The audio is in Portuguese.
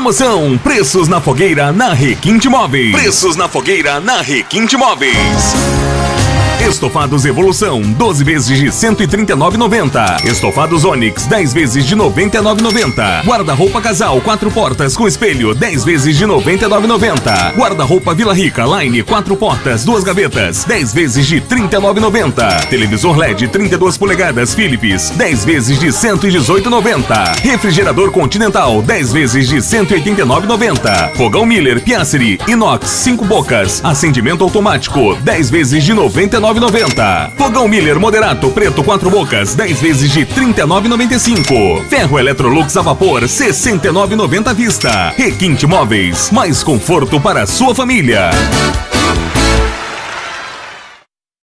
Promoção: preços na fogueira na Requinte Móveis. Preços na fogueira na Requinte Móveis. Estofados Evolução, 12 vezes de R$ 139,90. Estofados Onix, 10 vezes de R$ 99,90. Guarda-roupa Casal, 4 portas com espelho, 10 vezes de R$ 99,90. Guarda-roupa Vila Rica Line, 4 portas, 2 gavetas, 10 vezes de R$ 39,90. Televisor LED 32 polegadas Philips, 10 vezes de R$ 118,90. Refrigerador Continental, 10 vezes de R$ 189,90. Fogão Miller Piacere Inox 5 bocas, acendimento automático, 10 vezes de R$ 99,90. Fogão Miller Moderato Preto 4 bocas, 10 vezes de R$ 39,95. Ferro Electrolux a vapor, R$ 69,90 à vista. Requinte Móveis, mais conforto para a sua família.